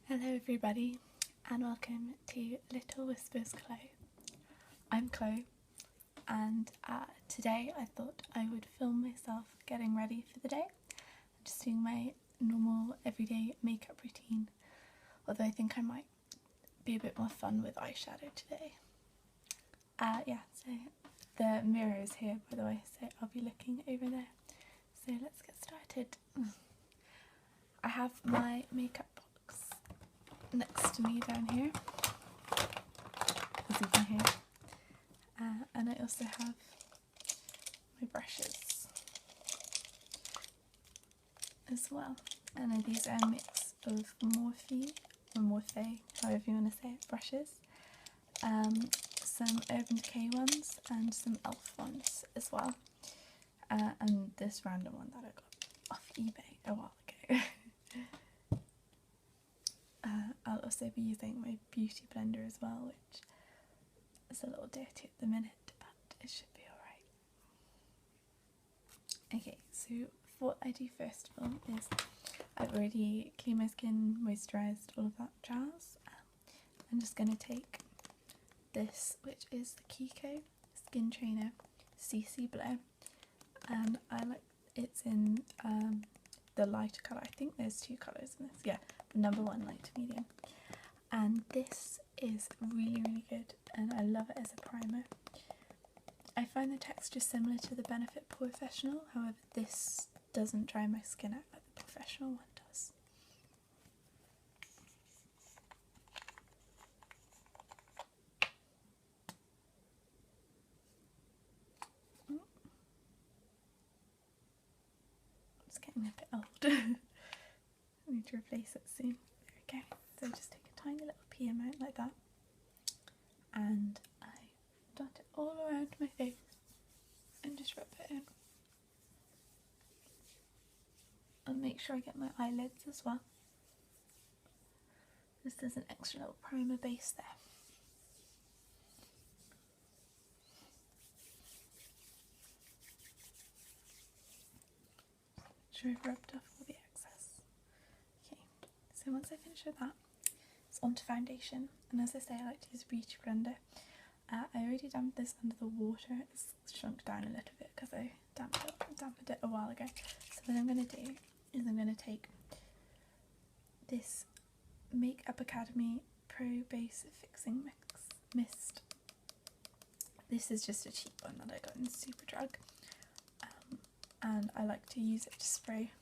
Hello everybody and welcome to Little Whispers Clo. I'm Chloe and today I thought I would film myself getting ready for the day. I'm just doing my normal everyday makeup routine, although I think I might be a bit more fun with eyeshadow today. So the mirror is here by the way, so I'll be looking over there. So let's get started. I have my makeup box next to me down here, as you can hear, and I also have my brushes as well, and these are a mix of Morphe or Morphe, however you want to say it, brushes, some Urban Decay ones and some e.l.f. ones as well, and this random one that I got off eBay a while ago. I'll also be using my beauty blender as well, which is a little dirty at the minute, but it should be alright. Okay, so what I do first of all is I've already cleaned my skin, moisturised, all of that jazz. I'm just going to take this, which is the Kiko Skin Trainer CC Blur, and it's in the lighter colour. I think there's two colours in this, yeah, the number 1 light to medium, and this is really good and I love it as a primer. I find the texture similar to the Benefit Professional, however this doesn't dry my skin out like the Professional one does. It's getting a bit old. I need to replace it soon. There we go. So just take a tiny little pea amount like that, and I dot it all around my face and just rub it in. And make sure I get my eyelids as well. This is an extra little primer base there. Make sure I've rubbed off all the excess. Okay, so once I finish with that, it's on to foundation, and as I say, I like to use a beauty blender. I already damped this under the water. It's shrunk down a little bit because I dampened it a while ago. So what I'm going to do is I'm going to take this Makeup Academy Pro Base Fixing Mist. This is just a cheap one that I got in Superdrug, and I like to use it to spray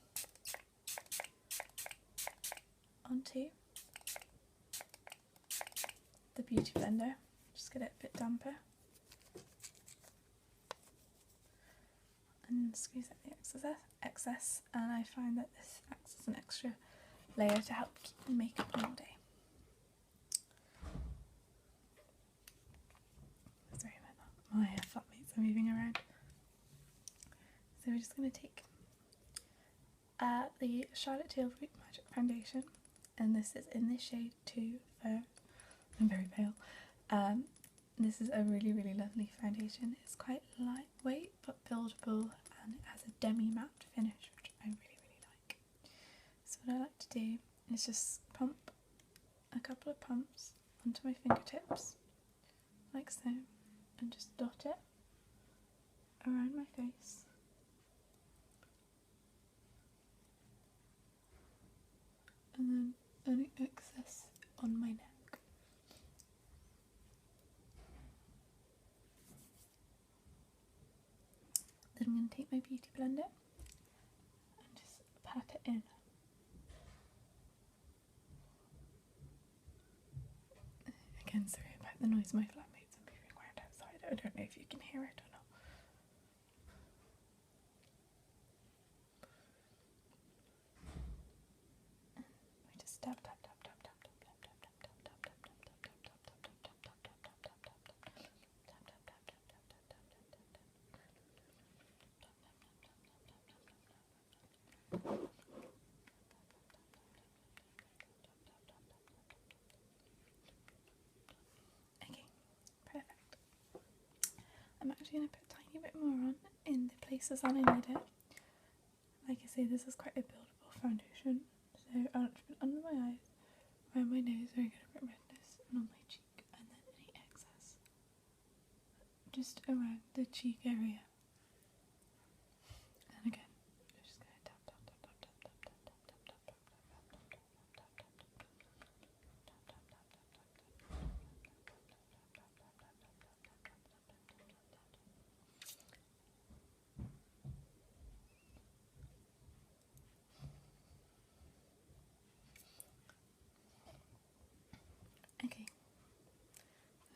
onto the beauty blender. Just get it a bit damper and squeeze out the excess, and I find that this acts as an extra layer to help keep the makeup on all day. Sorry about that, my flatmates are moving around. So we're just going to take the Charlotte Tilbury Magic Foundation, and this is in the shade 2 Fair. I'm very pale. This is a really lovely foundation. It's quite lightweight but buildable, and it has a demi-matte finish, which I really like. So what I like to do is just pump a couple of pumps onto my fingertips, like so, and just dot it around my face. And then any excess on my neck. Then I'm going to take my beauty blender and just pat it in. Again, sorry about the noise, my flatmates are moving around outside. I don't know if you can hear it or not. We just tap. Okay, perfect. I'm actually going to put a tiny bit more on in the places that I need it. Like I say, this is quite a buildable foundation, so I'll put it under my eyes, around my nose where I get a bit redness, and on my cheek, and then any excess just around the cheek area. And again, I'm just going to tap tap tap tap tap tap tap tap tap tap tap tap tap tap tap tap tap. Okay,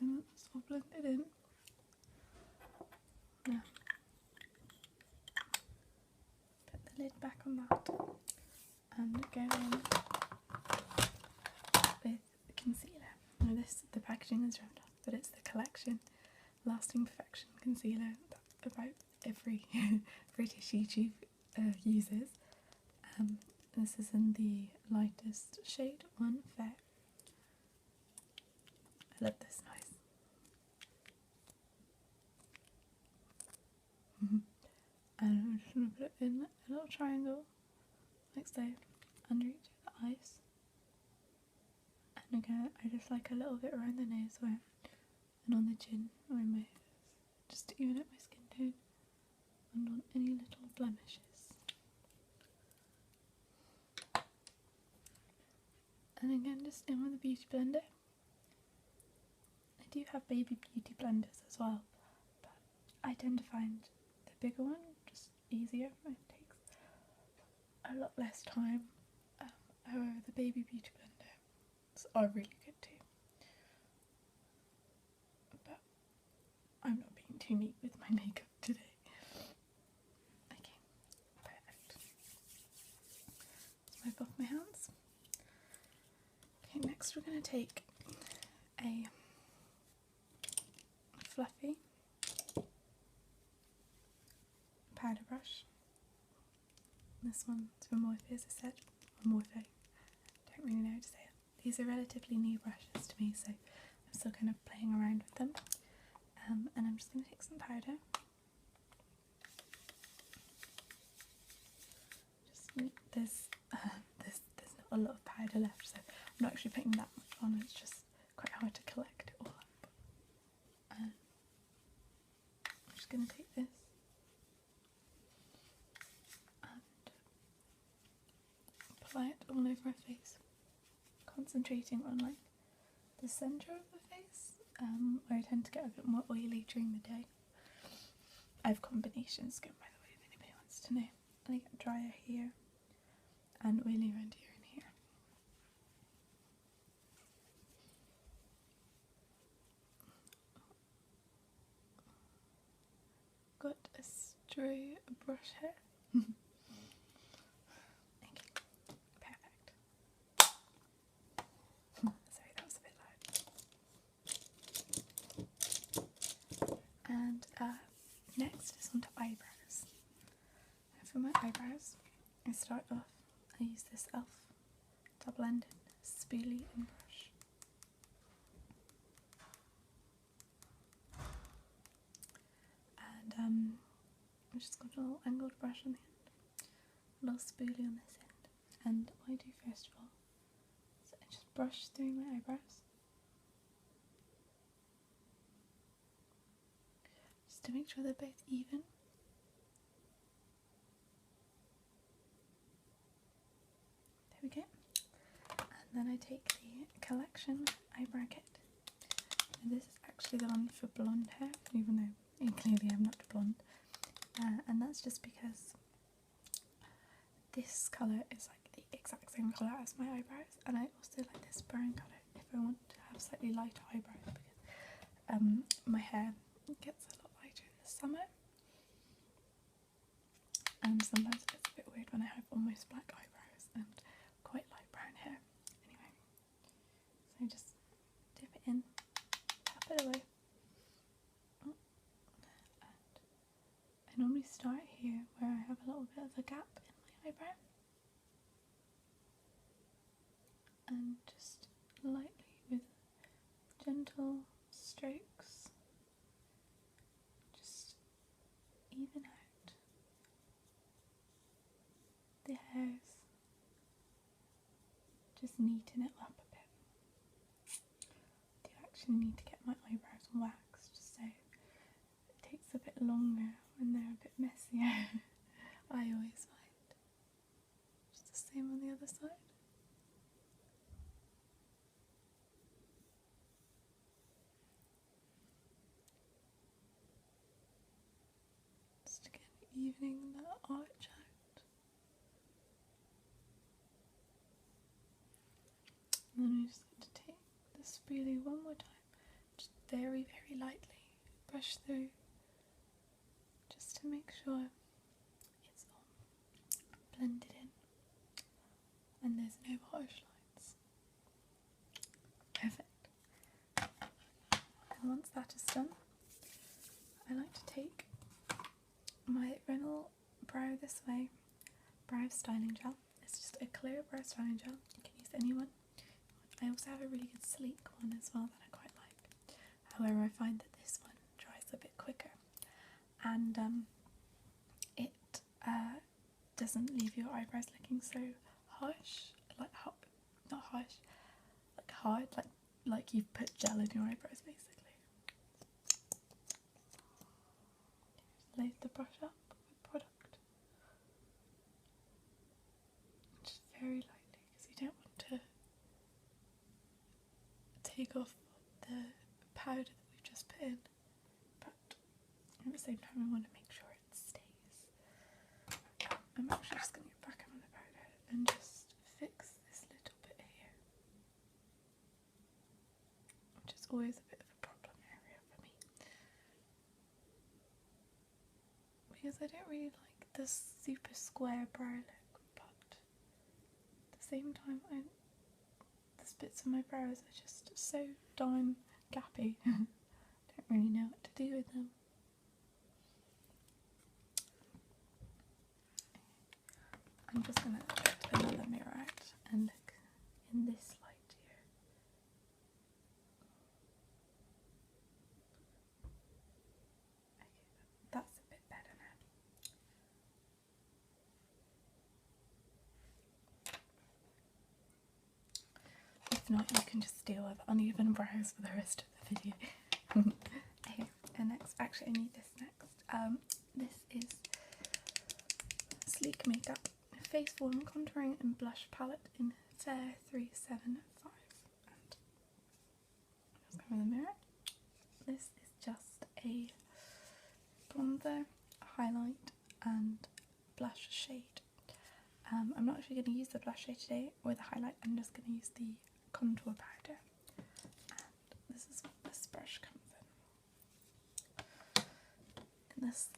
and that's all blended in. Now, put the lid back on that and go in with concealer. Now the packaging is round off, but it's the Collection Lasting Perfection Concealer that about every British YouTube uses. This is in the lightest shade, One Fair. I love this noise. And I'm just going to put it in a little triangle, like so, under each of the eyes. And again, I just like a little bit around the nose where, and on the chin, around my ears, just to even up my skin tone, and on any little blemishes. And again, just in with a beauty blender. I do have baby beauty blenders as well, but I tend to find the bigger one just easier. It takes a lot less time. However, the baby beauty blenders are really good too. But I'm not being too neat with my makeup today. Okay, perfect. Let's wipe off my hands. Okay, next we're going to take a fluffy powder brush. This one's from Morphe, as I said, or Morphe. Don't really know how to say it. These are relatively new brushes to me, so I'm still kind of playing around with them. And I'm just going to take some powder. There's not a lot of powder left, so I'm not actually putting that much on. It's just quite hard to collect it all up. I'm just going to take this and apply it all over our face, concentrating on like the centre of the face, where I tend to get a bit more oily during the day. I have combination skin, by the way, if anybody wants to know. And I get drier here and oily around here and here. Got a stray brush here. Okay, perfect. Sorry, that was a bit loud. And next is onto eyebrows. And for my eyebrows, I start off, I use this e.l.f. double-ended spoolie and brush. And I've just got a little angled brush on the end, a little spoolie on this end. And what I do first of all is I just brush through my eyebrows, just to make sure they're both even. There we go. And then I take the Collection eyebrow kit. And this is actually the one for blonde hair, even though clearly I'm not blonde. And that's just because this colour is like the exact same colour as my eyebrows, and I also like this brown colour if I want to have slightly lighter eyebrows, because my hair gets a lot lighter in the summer, and sometimes it gets a bit weird when I have almost black eyebrows and quite light brown hair. Anyway, so just dip it in, tap it away. I normally start here where I have a little bit of a gap in my eyebrow, and just lightly with gentle strokes just even out the hairs, just neaten it up a bit. actually need to get my eyebrows waxed, so it takes a bit longer when they're a bit messier. I always find. Just the same on the other side. Just again evening that arch out. And then I just going to take the spoolie one more time, just very, very lightly brush through, just to make sure it's all blended in and there's no harsh lines. Perfect. And once that is done, I like to take my Rimmel Brow This Way brow styling gel. It's just a clear brow styling gel. You can use any one. I also have a really good sleek one as well that I quite like. However, I find that this one dries a bit quicker, and it doesn't leave your eyebrows looking so harsh, like not harsh, like hard, like you've put gel in your eyebrows basically. Load the brush up with product, just very lightly, because you don't want to take off the powder that we've just put in, but at the same time we want to make sure it stays. I'm actually just going to get back on the powder and just fix this little bit here, which is always a bit of a problem area for me, because I don't really like this super square brow look, but at the same time these bits of my brows are just so darn gappy. Don't really know what to do with them. I'm just going to get another mirror out and look in this light here. Okay, that's a bit better now. If not, you can just deal with uneven brows for the rest of the video. Okay, and next, actually I need this next. This is Sleek Makeup Face Form Contouring and Blush Palette in Fair 375. And just go in the mirror. This is just a bronzer, highlight and blush shade. I'm not actually going to use the blush shade today or the highlight, I'm just going to use the contour powder. And this is what this brush comes in. And this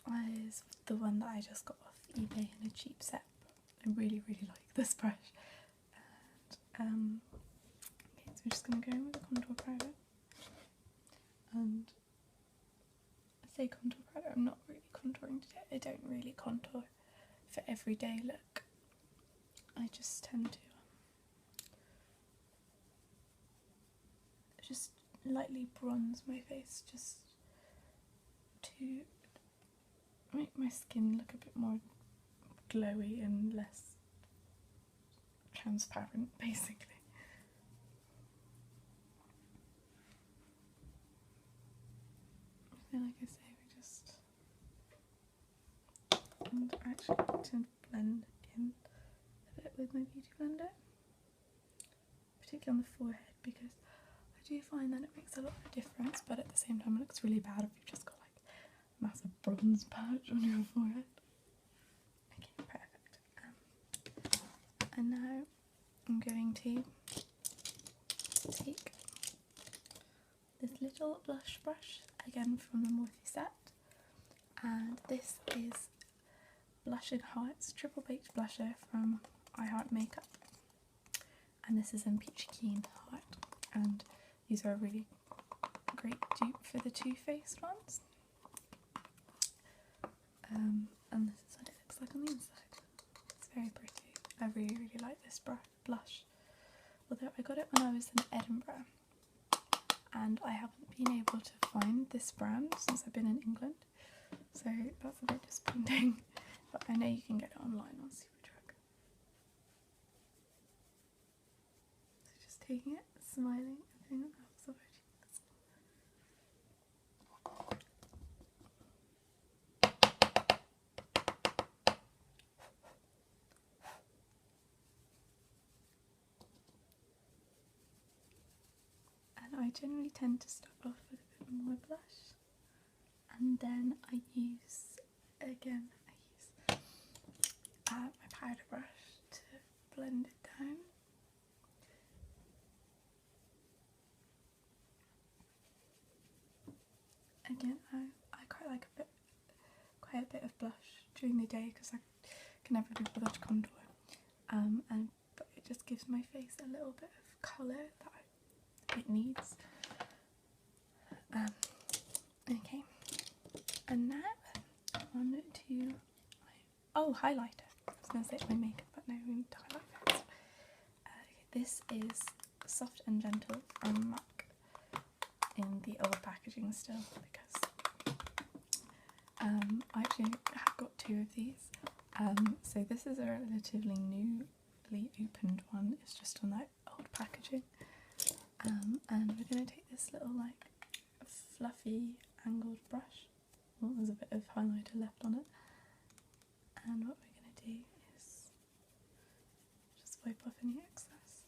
is the one that I just got off eBay in a cheap set. I really, really like this brush. And okay, so we're just going to go in with the contour powder. And I say contour powder, I'm not really contouring today. I don't really contour for everyday look. I just tend to just lightly bronze my face, just to make my skin look a bit more glowy and less transparent, basically. So like I say, we just, and I actually like to blend in a bit with my beauty blender, particularly on the forehead, because I do find that it makes a lot of difference, but at the same time it looks really bad if you've just got like a massive bronze patch on your forehead. Okay, perfect. And now I'm going to take this little blush brush, again from the Morphe set, and this is Blush in Hearts Triple Baked Blusher from I Heart Makeup, and this is in Peachy Keen Heart, and these are a really great dupe for the Too Faced ones. And this is what it looks like on the inside. It's very pretty. I really, really like this blush. Although I got it when I was in Edinburgh, and I haven't been able to find this brand since I've been in England, so that's a bit disappointing. But I know you can get it online on Superdrug. So just taking it, smiling, and feeling that so I generally tend to start off with a bit more blush, and then I use my powder brush to blend it down. Again, I quite like quite a bit of blush during the day because I can never be bothered to contour, but it just gives my face a little bit of colour that it needs. Okay, and now on to highlighter. I was going to say my makeup, but no, we need to highlight first. This is Soft and Gentle from MAC in the old packaging still, because I actually have got 2 of these. So this is a relatively newly opened one. It's just on that old packaging. And we're going to take this little like fluffy angled brush. Well, there's a bit of highlighter left on it. And what we're going to do is just wipe off any excess.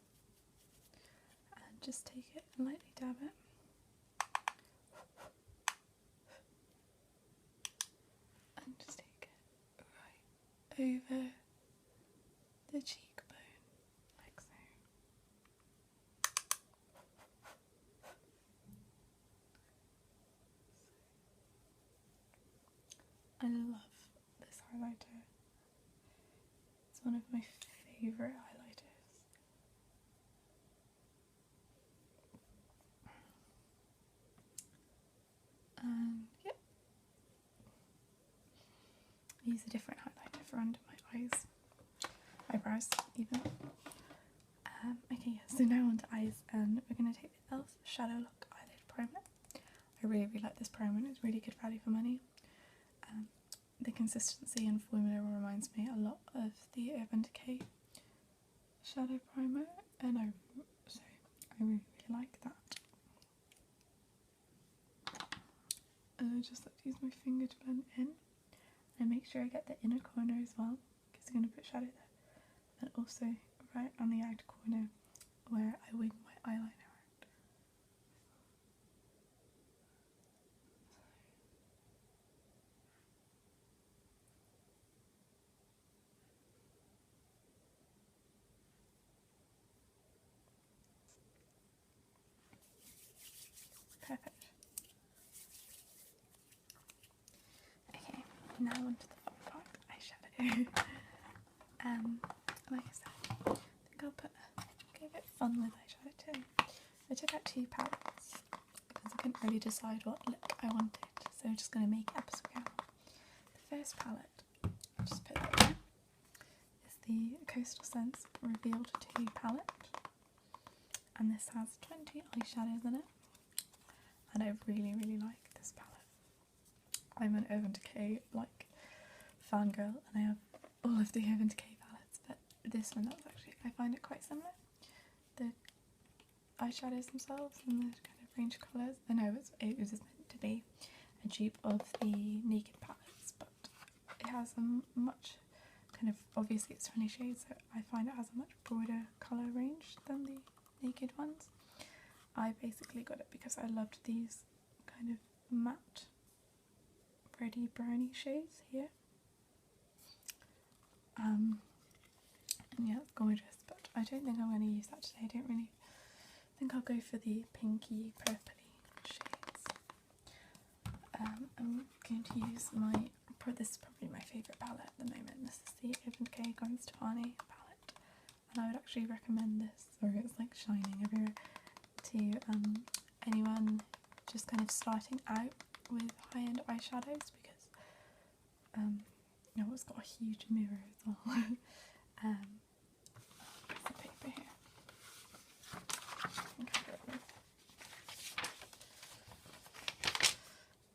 And just take it and lightly dab it. And just take it right over the cheekbone, like so. I love this highlighter. It's one of my favourite highlighters. And yep. I use a different highlighter for under my eyes. Eyebrows even. Okay, so now on to eyes, and we're going to take the e.l.f. Shadow Lock Eyelid Primer. I really like this primer, it's really good value for money. The consistency and formula reminds me a lot of the Urban Decay shadow primer, and I really like that. I just like to use my finger to blend in, and make sure I get the inner corner as well, because I'm going to put shadow there, and also right on the outer corner where I wing my eyeliner. Perfect. Okay, now onto the fun part, eyeshadow. Like I said, I think I'll get a bit fun with eyeshadow too. I took out 2 palettes because I couldn't really decide what look I wanted, so I'm just going to make it up as we go. The first palette, I'll just put that there, is the Coastal Scents Revealed 2 palette, and this has 20 eyeshadows in it. And I really like this palette. I'm an Urban Decay like fangirl, and I have all of the Urban Decay palettes, but this one I find it quite similar. The eyeshadows themselves and the kind of range of colours. I know it was meant to be a dupe of the Naked palettes, but it has a much kind of, obviously it's 20 shades, so I find it has a much broader colour range than the Naked ones. I basically got it because I loved these kind of matte, reddy browny shades here. And yeah, it's gorgeous, but I don't think I'm going to use that today. I don't really think I'll go for the pinky, purpley shades. I'm going to use this is probably my favourite palette at the moment. This is the Urban Decay Gwen Stefani palette, and I would actually recommend this, or it's like shining everywhere, to anyone just kind of starting out with high-end eyeshadows, because it's got a huge mirror as well. Where's the paper here?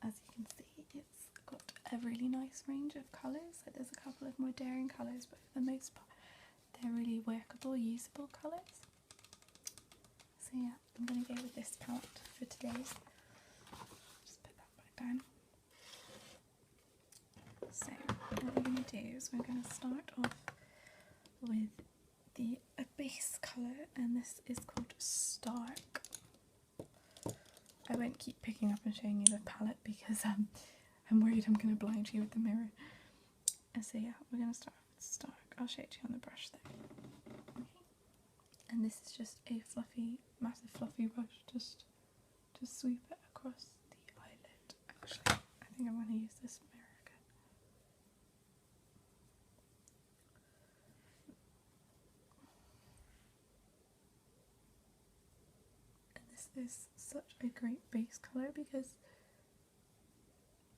As you can see, it's got a really nice range of colours. So there's a couple of more daring colours, but for the most part they're really workable, usable colours. So yeah, I'm going to go with this palette for today. Just put that back down. So what we're going to do is we're going to start off with a base colour, and this is called Stark. I won't keep picking up and showing you the palette because I'm worried I'm going to blind you with the mirror. And so yeah, we're going to start with Stark. I'll show it to you on the brush though. Okay. And this is just a fluffy, massive fluffy brush, just to sweep it across the eyelid. Actually, I think I'm going to use this mirror again. And this is such a great base colour because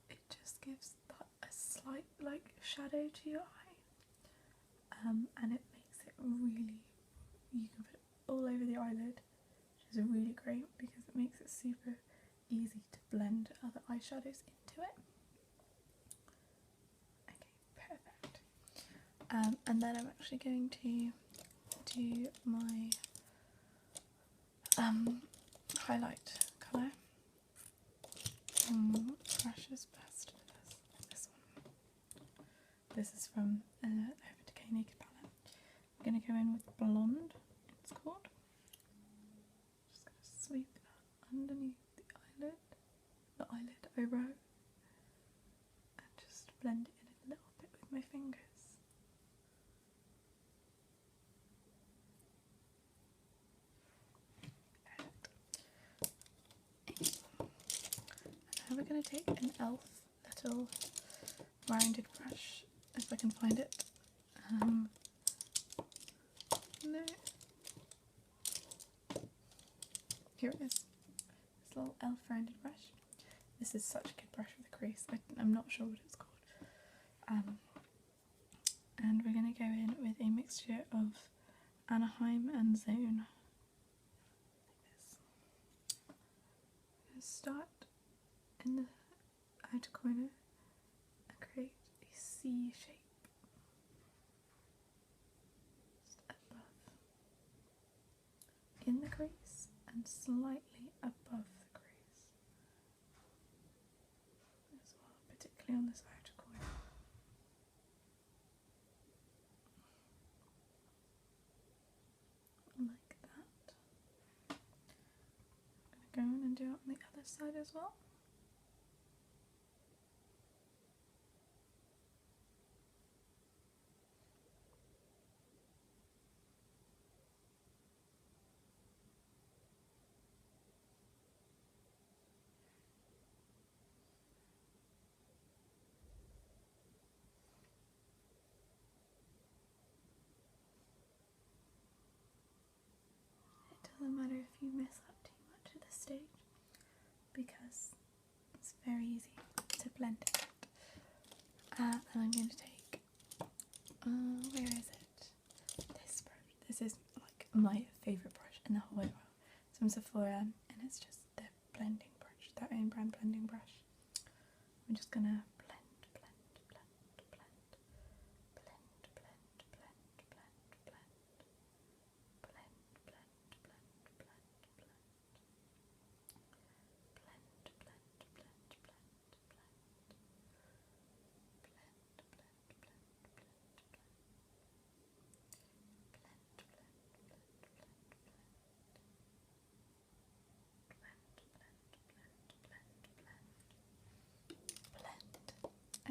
it just gives that a slight like shadow to your eye. And it makes it really, you can put it all over the eyelid, which is really great because it makes it super easy to blend other eyeshadows into it. Okay, perfect. And then I'm actually going to do my highlight colour. Brush is best for this one. This is from Over Decay Naked palette. I'm going to go in with Blonde, it's called. Just going to sweep that underneath the eyelid eyebrow, and just blend it in a little bit with my fingers. Now we're going to take an e.l.f. little rounded brush, if I can find it. No. Here it is. This little e.l.f. rounded brush. This is such a good brush for the crease. I'm not sure what it's called. And we're going to go in with a mixture of Anaheim and Zone. Like this. I'm going to start in the outer corner and create a C shape just above, in the crease and slightly above the crease as well, particularly on this outer corner. Like that. I'm going to go in and do it on the other side as well. It doesn't matter if you mess up too much at this stage because it's very easy to blend it out. And I'm going to take, where is it? This brush. This is like my favourite brush in the whole world. It's from Sephora and it's just their blending brush, their own brand blending brush. I'm just going to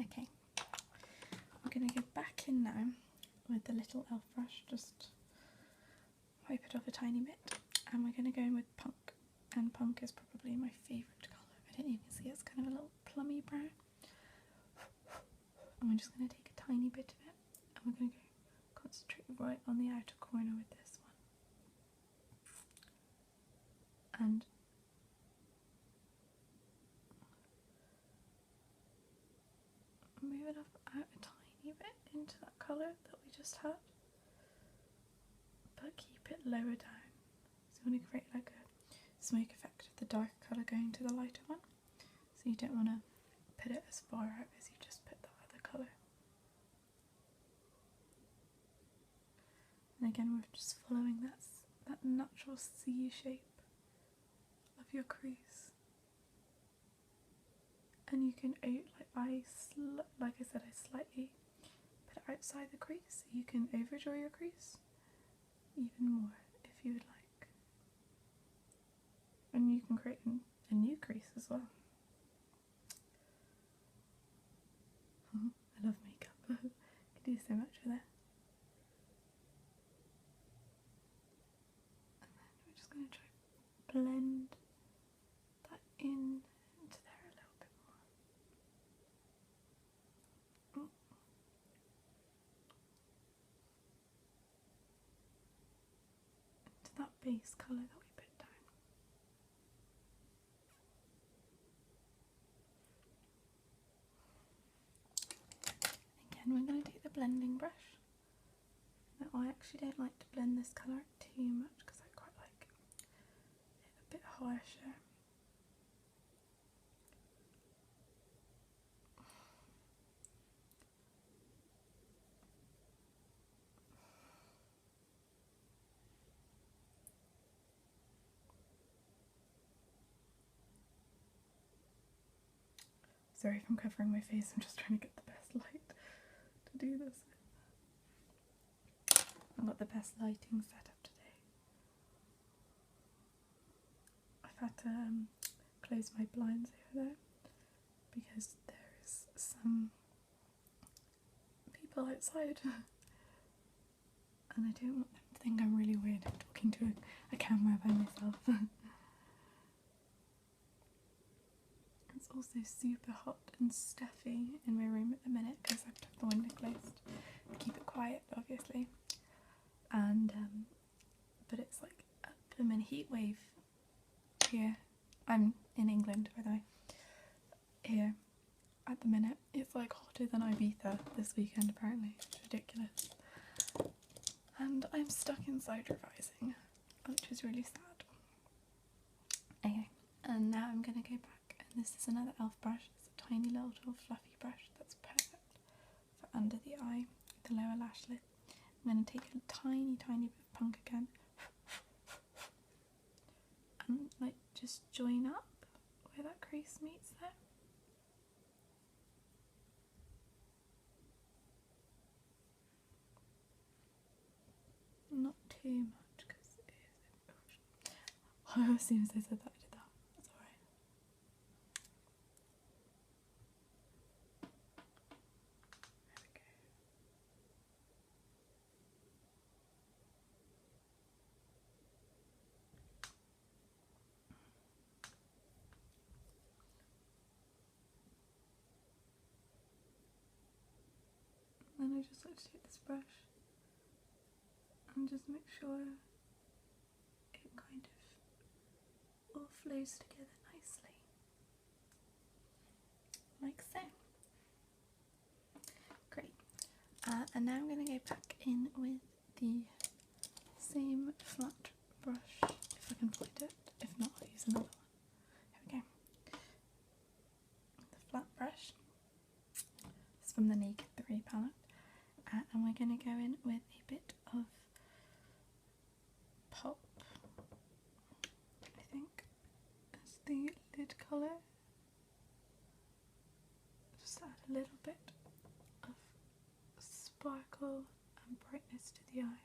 okay, I'm going to go back in now with the little e.l.f. brush, just wipe it off a tiny bit, and we're going to go in with Punk, and Punk is probably my favourite colour. I don't even see it's kind of a little plummy brown. And we're just going to take a tiny bit of it, and we're going to go concentrate right on the outer corner with this one. And move it up out a tiny bit into that colour that we just had, but keep it lower down. So you want to create like a smoke effect of the dark colour going to the lighter one. So you don't want to put it as far out as you just put that other colour. And again, we're just following that natural C shape of your crease. And you can, like I said, I slightly put it outside the crease. You can overdraw your crease even more if you would like. And and you can create a new crease as well. I love makeup. I can do so much with it. And then we're just going to try blend that in into there a little bit more. Into that base colour that we put down. Again, we're going to take the blending brush. Now, I actually don't like to blend this colour too much because I quite like it a bit harsher. Sorry if I'm covering my face, I'm just trying to get the best light to do this. I've got the best lighting set up today. I've had to close my blinds over there because there's some people outside and I don't want them to think I'm really weird talking to a camera by myself. It's also super hot and stuffy in my room at the minute because I've kept the window closed to keep it quiet, obviously. And but it's like a blooming heat wave here. I'm in England, by the way. Here at the minute, it's like hotter than Ibiza this weekend apparently. It's ridiculous. And I'm stuck inside revising, which is really sad. Okay, and now I'm gonna go back. And this is another e.l.f. brush. It's a tiny little fluffy brush that's perfect for under the eye, the lower lash lid. I'm going to take a tiny bit of punk again and like just join up where that crease meets there. Not too much because it is a bit. As soon as I said that, I did that. That's alright. Then I just like to take this brush and just make sure it kind of all flows together nicely, like so. Great. And now I'm going to go back in with the same flat brush, if I can find it. If not, I'll use another one. Here we go. The flat brush. It's from the Naked 3 palette. And we're going to go in with a bit of pop, I think, as the lid colour. Just add a little bit of sparkle and brightness to the eye.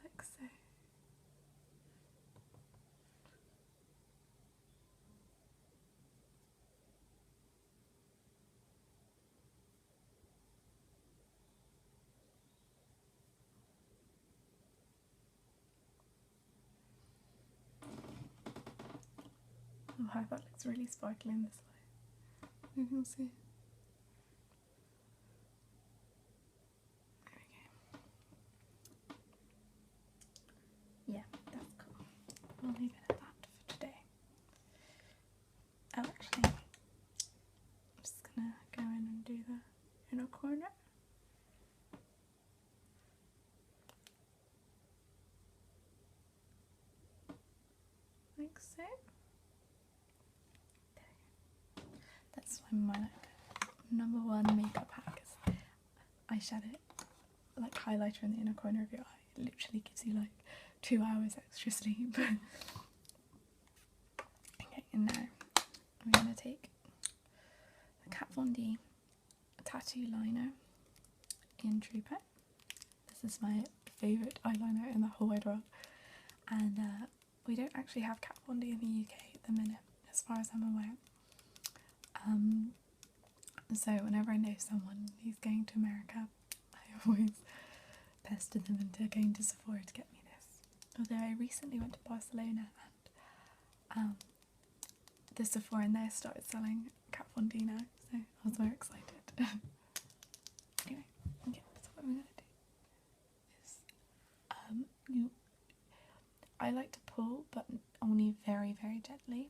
Like so. Oh wow, that looks really sparkly in this light. You can see. There we go. Yeah, that's cool. We'll leave it at that for today. Oh, actually, I'm just gonna go in and do the inner corner. Like so. That's my #1 makeup hack is eyeshadow, like highlighter in the inner corner of your eye. It literally gives you like 2 hours extra sleep. Okay, and now I'm going to take the Kat Von D tattoo liner in Trooper. This is my favourite eyeliner in the whole wide world. And we don't actually have Kat Von D in the UK at the minute, as far as I'm aware. So whenever I know someone who's going to America, I always pester them into going to Sephora to get me this. Although I recently went to Barcelona and the Sephora in there started selling Kat Von D now, so I was very excited. Anyway, okay, so what we're going to do is, I like to pull, but only very, very gently.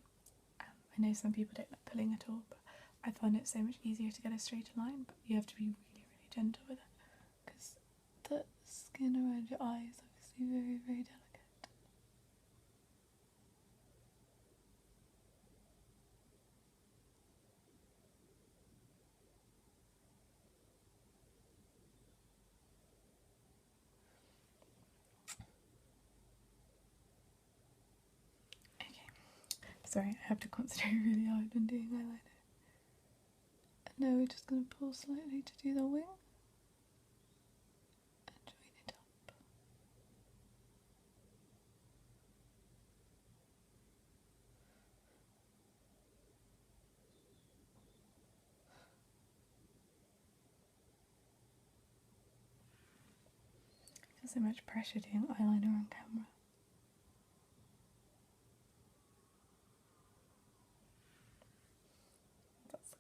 I know some people don't like pulling at all, but I find it so much easier to get a straighter line, but you have to be really, really gentle with it, because the skin around your eye is obviously very, very delicate. Sorry, I have to concentrate really hard when doing eyeliner. And now we're just going to pull slightly to do the wing and join it up. I feel so much pressure doing eyeliner on camera.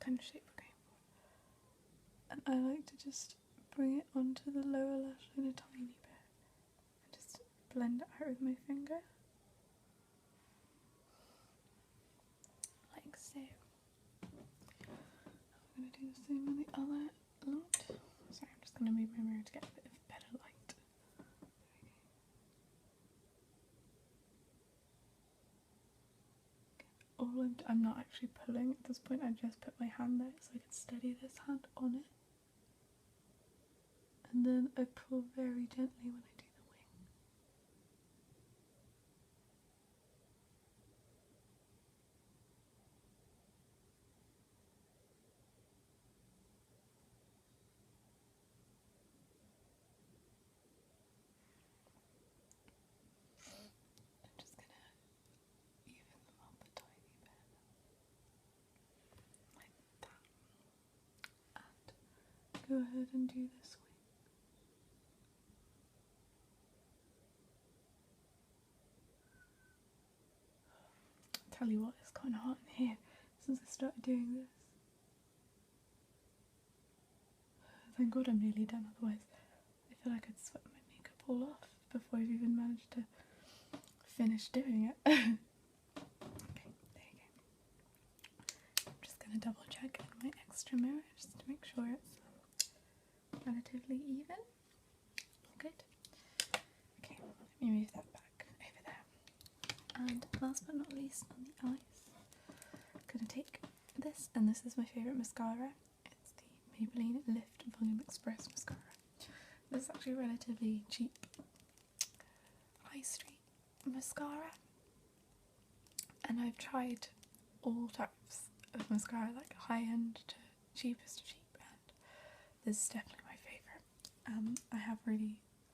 Kind of shape we're going for. And I like to just bring it onto the lower lash line a tiny bit and just blend it out with my finger, like so. I'm going to do the same on the other lot. Sorry, I'm just going to move my mirror to get a bit of better light. I'm not actually pulling at this point, I just put my hand there so I can steady this hand on it. And then I pull very gently when I do the wing. I'm just going to even them up a tiny bit. Like that. And go ahead and do this wing. Tell you what, it's kind of hot in here since I started doing this. Thank God I'm nearly done, otherwise I feel like I'd sweat my makeup all off before I've even managed to finish doing it. Okay, there you go. I'm just going to double check in my extra mirror just to make sure it's relatively even. Good. Okay, let me move that back over there. And last but not least, on the eyes, I'm going to take this, and this is my favourite mascara. It's the Maybelline Lift Volume Express mascara. This is actually relatively cheap high street mascara, and I've tried all types of mascara, like high end to cheapest to cheap, and this is definitely my favourite. I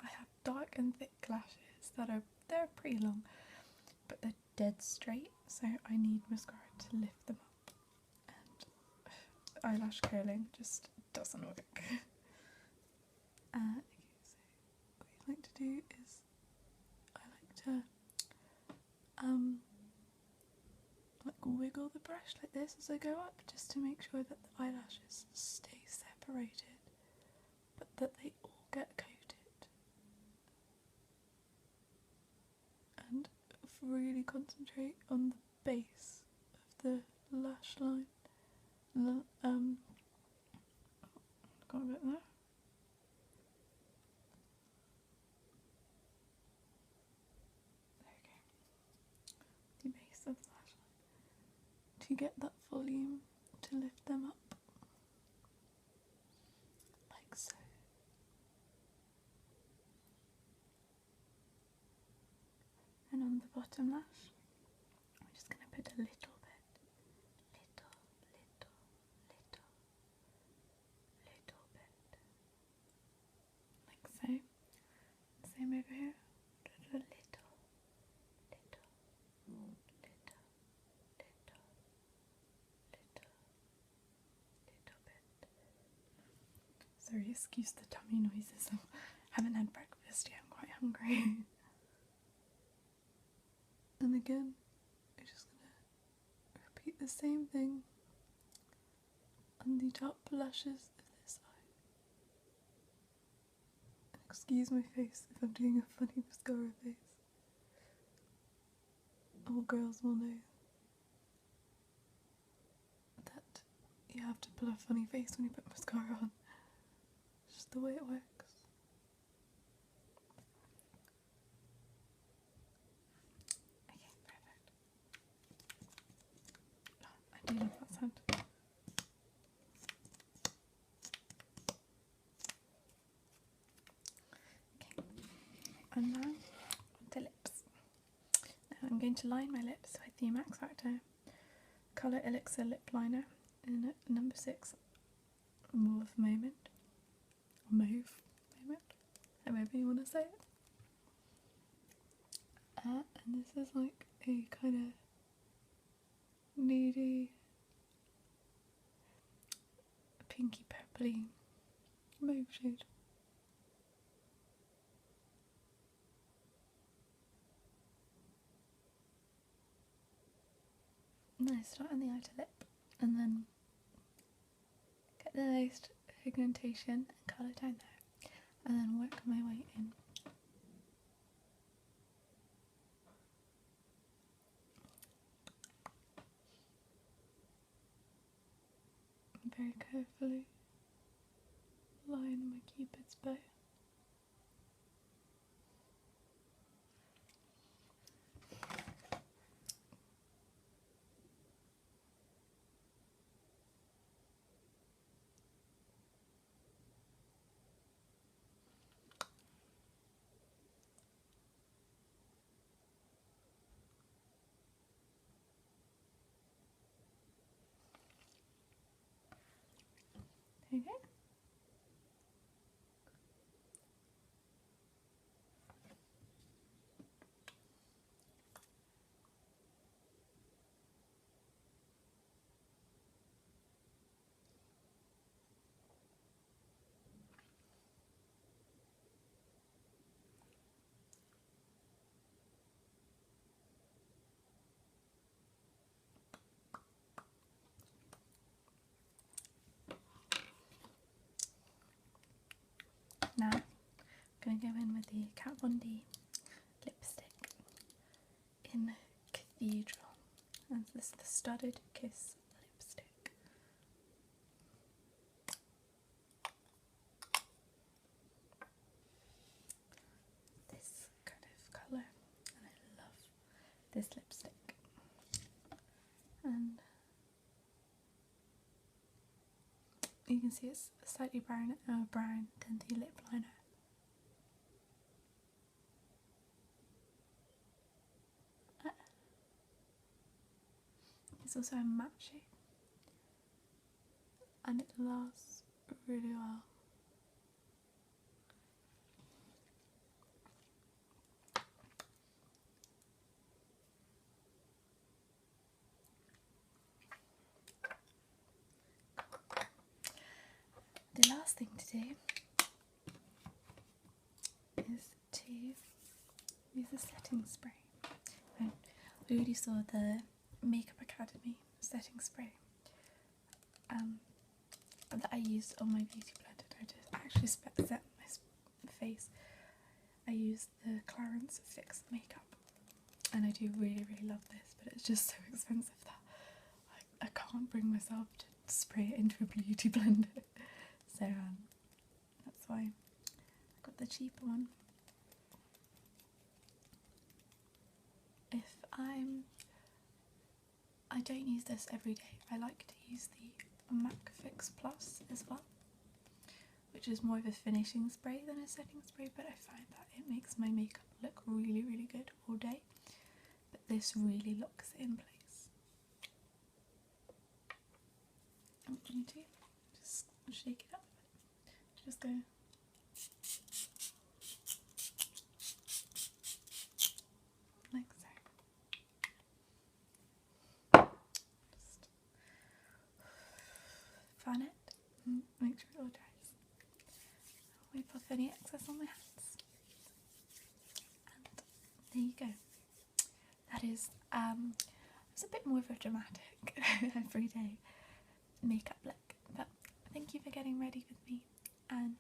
have dark and thick lashes that they're pretty long, but they're dead straight, so I need mascara to lift them up, and eyelash curling just doesn't work. Okay, so what I like to do is I like to like wiggle the brush like this as I go up, just to make sure that the eyelashes stay separated but that they all get coated, and really concentrate on the base of the lash line. Got a bit there. There we go. The base of the lash line, to get that volume, to lift them up like so. And on the bottom lash, I'm just going to put a little bit, little bit, like so. Same over here. A little bit. Sorry, excuse the tummy noises. I haven't had breakfast yet, I'm quite hungry. And again, we're just gonna repeat the same thing on the top lashes of this eye. And excuse my face if I'm doing a funny mascara face. All girls will know that you have to put a funny face when you put mascara on. It's just the way it works. Okay, perfect. Oh, I do love that sound. Okay, and now onto lips. Now I'm going to line my lips with the Max Factor Colour Elixir Lip Liner in number 6, Mauve Moment. Mauve Moment, however you want to say it. And this is like a kind of nudie, pinky purpley mauve shade. And then I start on the outer lip and then get the nice pigmentation and colour down there, and then work my way in. And very carefully line my cupid's bow. There you go. Now I'm going to go in with the Kat Von D lipstick in Cathedral, and this is the Studded Kiss lipstick. This kind of colour, and I love this lipstick. And you can see it's slightly brown than the lip liner. It's also a matte shade, and it lasts really well. The last thing to do is to use a setting spray. And we already saw the Makeup Academy setting spray that I used on my beauty blender. I just actually set my face. I used the Clarins Fix Makeup, and I do really love this, but it's just so expensive that I can't bring myself to spray it into a beauty blender. So that's why I got the cheaper one. I don't use this every day. I like to use the MAC Fix Plus as well, which is more of a finishing spray than a setting spray, but I find that it makes my makeup look really good all day. But this really locks it in place. I'm going to just shake it up. Just go. make sure it all dries. Wipe off any excess on my hands. And there you go. That is it's a bit more of a dramatic everyday makeup look, but thank you for getting ready with me, and